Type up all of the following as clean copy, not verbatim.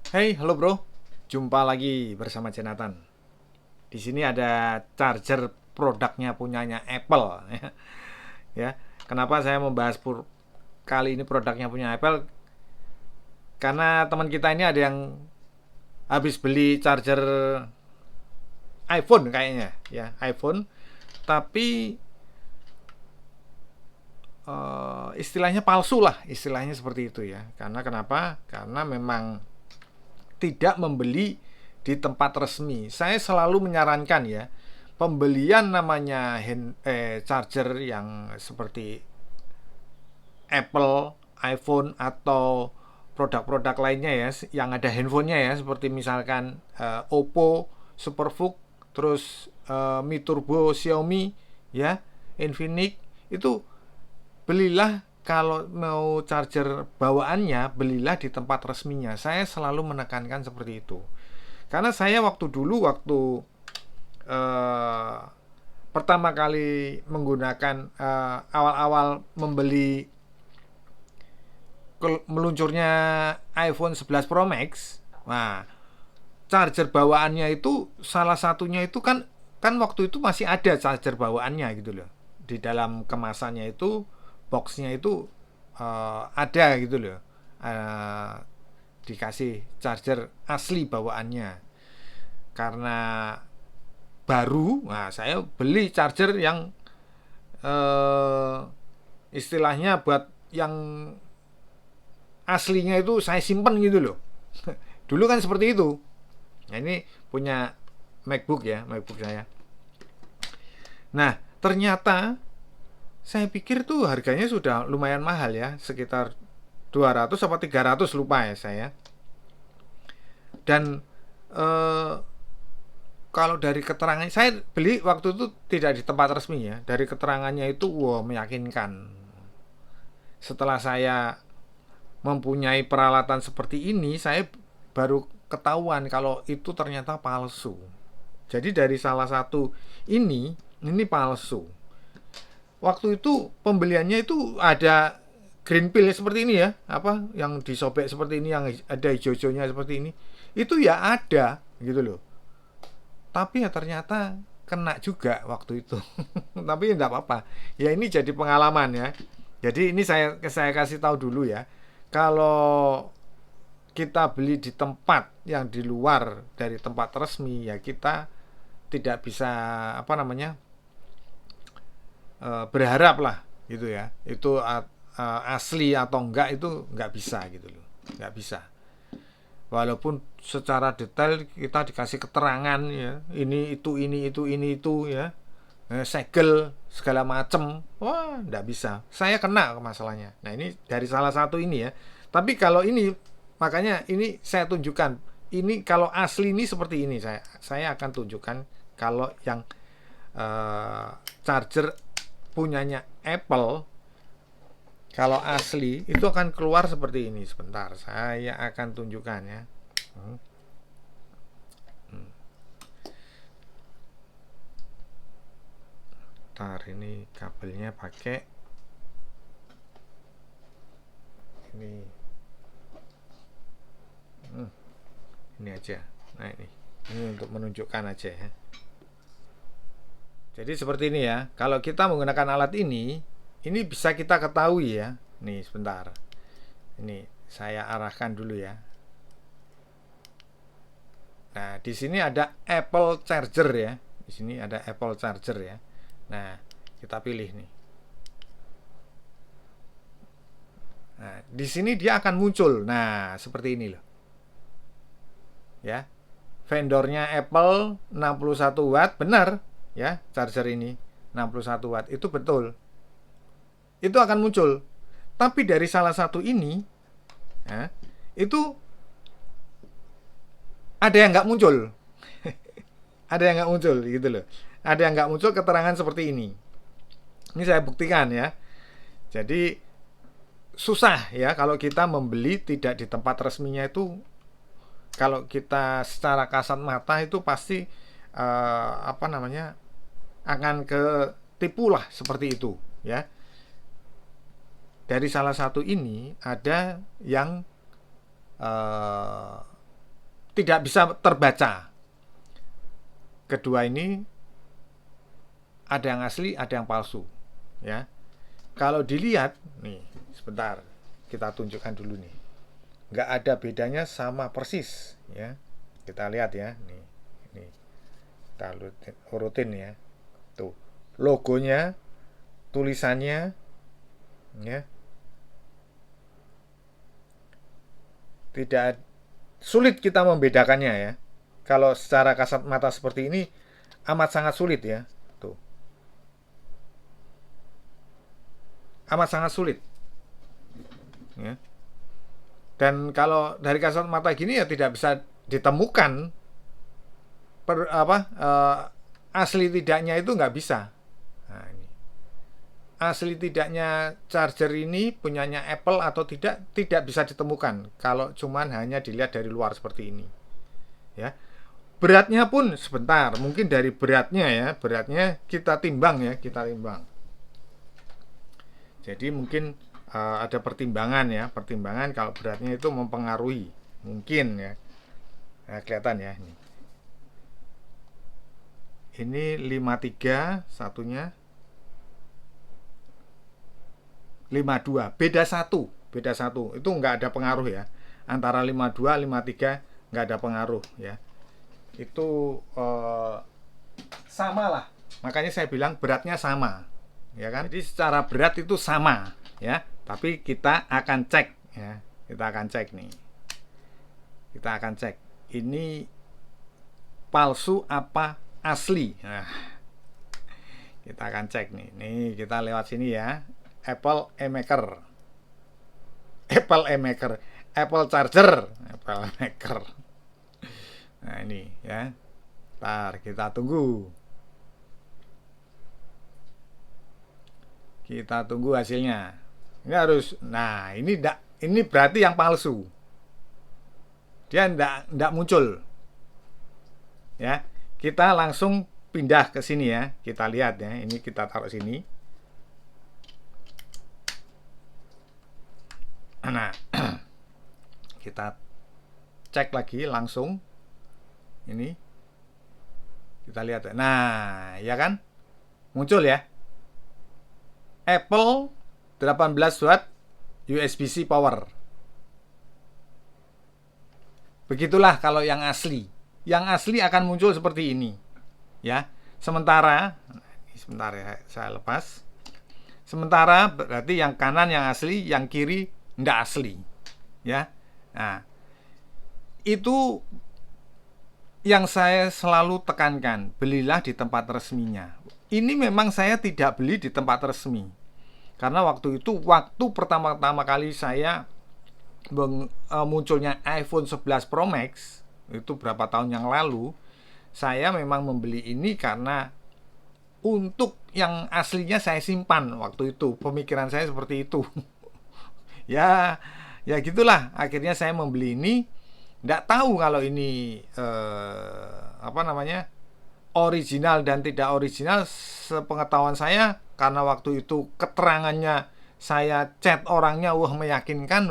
Hey, halo bro. Jumpa lagi bersama Jonathan. Di sini ada charger produknya punyanya Apple. Ya, kenapa saya membahas kali ini produknya punya Apple? Karena teman kita ini ada yang habis beli charger iPhone kayaknya, ya iPhone. Tapi istilahnya palsu lah, istilahnya seperti itu ya. Karena kenapa? Karena memang tidak membeli di tempat resmi. Saya selalu menyarankan ya, pembelian namanya charger yang seperti Apple, iPhone atau produk-produk lainnya ya yang ada handphonenya ya seperti misalkan Oppo, Superbook, terus Mi Turbo Xiaomi ya, Infinix itu belilah kalau mau charger bawaannya belilah di tempat resminya. Saya selalu menekankan seperti itu. Karena saya waktu eh, pertama kali menggunakan awal-awal membeli meluncurnya iPhone 11 Pro Max. Nah, charger bawaannya itu salah satunya itu kan waktu itu masih ada charger bawaannya gitu loh. Di dalam kemasannya itu boxnya itu ada gitu loh. Uh, Dikasih charger asli bawaannya. Karena baru, nah saya beli charger yang uh, istilahnya buat yang aslinya itu saya simpen gitu loh. Dulu kan seperti itu. Nah ini punya MacBook ya, MacBook saya. Nah ternyata saya pikir tuh harganya sudah lumayan mahal ya, sekitar 200 apa 300 lupa ya saya. Dan eh, kalau dari keterangan saya beli waktu itu tidak di tempat resmi ya. Dari keterangannya itu wow meyakinkan. Setelah saya mempunyai peralatan seperti ini, saya baru ketahuan kalau itu ternyata palsu. Jadi dari salah satu ini palsu. Waktu itu pembeliannya itu ada green pill seperti ini ya, apa yang disobek seperti ini, yang ada hijau-hijaunya seperti ini. Itu ya ada gitu loh. Tapi ya ternyata kena juga waktu itu. Tapi tidak apa-apa. Ya ini jadi pengalaman ya. Jadi ini saya kasih tahu dulu ya. Kalau kita beli di tempat yang di luar dari tempat resmi ya kita tidak bisa apa namanya berharap lah gitu ya itu asli atau enggak itu nggak bisa gitu loh, nggak bisa walaupun secara detail kita dikasih keterangan ya ini itu ya segel segala macem, wah nggak bisa, saya kena masalahnya. Nah ini dari salah satu ini ya, tapi kalau ini makanya ini saya tunjukkan ini kalau asli ini seperti ini, saya akan tunjukkan kalau yang charger punyanya Apple kalau asli itu akan keluar seperti ini. Sebentar saya akan tunjukkan ya. hmm. Ntar ini kabelnya pakai ini. Ini aja. Nah ini untuk menunjukkan aja ya. Jadi seperti ini ya. Kalau kita menggunakan alat ini bisa kita ketahui ya. Nih sebentar. Ini saya arahkan dulu ya. Nah, di sini ada Apple Charger ya. Di sini ada Apple Charger ya. Nah, kita pilih nih. Nah, di sini dia akan muncul. Nah, seperti ini loh. Ya. Vendornya Apple 61 watt, benar ya, charger ini 61 watt itu betul. Itu akan muncul. Tapi dari salah satu ini ya, itu ada yang nggak muncul. Ada yang nggak muncul gitu loh. Ada yang nggak muncul keterangan seperti ini. Ini saya buktikan ya. Jadi susah ya kalau kita membeli tidak di tempat resminya itu. Kalau kita secara kasat mata itu pasti apa namanya akan ke tipu lah seperti itu ya. Dari salah satu ini ada yang eh, tidak bisa terbaca. Kedua ini ada yang asli, ada yang palsu, ya. Kalau dilihat nih, sebentar kita tunjukkan dulu nih, nggak ada bedanya, sama persis, ya. Kita lihat ya, nih, ini kita urutin ya, tuh logonya, tulisannya, ya, tidak sulit kita membedakannya ya. Kalau secara kasat mata seperti ini amat sangat sulit ya. Tuh. Amat sangat sulit. Ya. Dan kalau dari kasat mata gini ya tidak bisa ditemukan asli tidaknya, itu nggak bisa. Nah, ini. Asli tidaknya charger ini punyanya Apple atau tidak bisa ditemukan kalau cuman hanya dilihat dari luar seperti ini. Ya. Beratnya pun sebentar, mungkin dari beratnya ya, beratnya kita timbang ya, kita timbang. Jadi mungkin ada pertimbangan ya, pertimbangan kalau beratnya itu mempengaruhi, mungkin ya. Nah, kelihatan ya ini. Ini 53, satunya 52, beda satu, itu nggak ada pengaruh ya. Antara 52, 53 nggak ada pengaruh ya. Itu sama lah, makanya saya bilang beratnya sama, ya kan. Jadi secara berat itu sama ya, tapi kita akan cek ya, kita akan cek nih, kita akan cek ini palsu apa asli. Nah, kita akan cek nih kita lewat sini ya, Apple eMaker, Apple charger, Apple eMaker. Nah ini ya, ntar kita tunggu hasilnya. Ini harus, nah ini berarti yang palsu, dia ndak muncul ya. Kita langsung pindah ke sini ya, kita lihat ya, ini kita taruh sini. Nah kita cek lagi langsung. Ini kita lihat. Nah, ya kan? Muncul ya. Apple 18 watt USB-C power. Begitulah kalau yang asli. Yang asli akan muncul seperti ini. Ya. Sementara sebentar ya, saya lepas. Sementara berarti yang kanan yang asli, yang kiri enggak asli. Ya. Nah, itu yang saya selalu tekankan, belilah di tempat resminya. Ini memang saya tidak beli di tempat resmi, karena waktu itu, waktu pertama kali saya munculnya iPhone 11 Pro Max, itu berapa tahun yang lalu, saya memang membeli ini karena untuk yang aslinya saya simpan waktu itu. Pemikiran saya seperti itu. ya gitulah, akhirnya saya membeli ini. Nggak tahu kalau ini original dan tidak original. Sepengetahuan saya, karena waktu itu keterangannya saya chat orangnya, meyakinkan,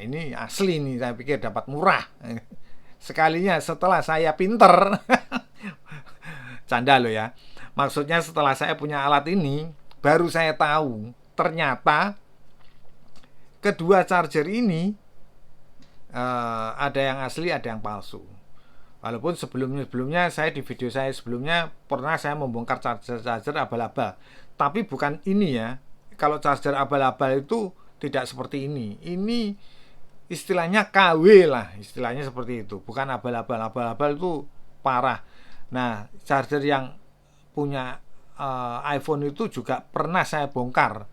ini asli nih, saya pikir dapat murah. Sekalinya setelah saya pinter canda loh ya, maksudnya setelah saya punya alat ini, baru saya tahu ternyata kedua charger ini ada yang asli, ada yang palsu. Walaupun sebelumnya saya, di video saya sebelumnya pernah saya membongkar charger abal-abal, tapi bukan ini ya. Kalau charger abal-abal itu tidak seperti ini. Ini istilahnya KW lah, istilahnya seperti itu. Bukan abal-abal. Abal-abal itu parah. Nah, charger yang punya iPhone itu juga pernah saya bongkar,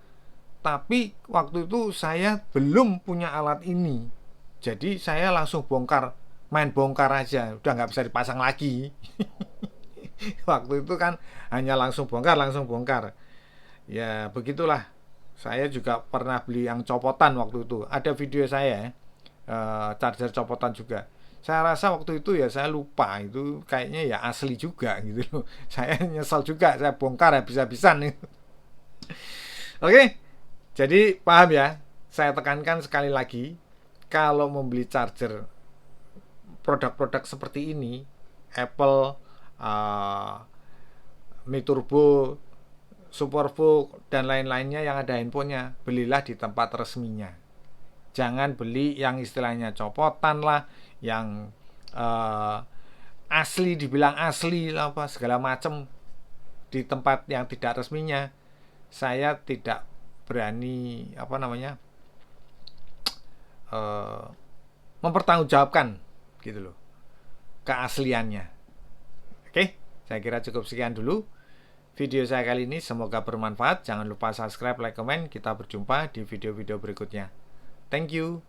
tapi waktu itu saya belum punya alat ini. Jadi saya langsung bongkar, main bongkar aja, udah nggak bisa dipasang lagi. Waktu itu kan hanya langsung bongkar. Ya begitulah. Saya juga pernah beli yang copotan waktu itu. Ada video saya charger copotan juga. Saya rasa waktu itu ya saya lupa, itu kayaknya ya asli juga gitu loh. Saya nyesal juga, saya bongkar habis-habisan. Oke, jadi paham ya. Saya tekankan sekali lagi, kalau membeli charger produk-produk seperti ini, Apple, Mi Turbo, Superbook dan lain-lainnya yang ada handphonenya, belilah di tempat resminya. Jangan beli yang istilahnya copotan lah, yang asli dibilang asli lah apa segala macam di tempat yang tidak resminya. Saya tidak berani mempertanggungjawabkan gitu loh keasliannya. Oke, saya kira cukup sekian dulu video saya kali ini, semoga bermanfaat. Jangan lupa subscribe, like, komen. Kita berjumpa di video-video berikutnya. Thank you.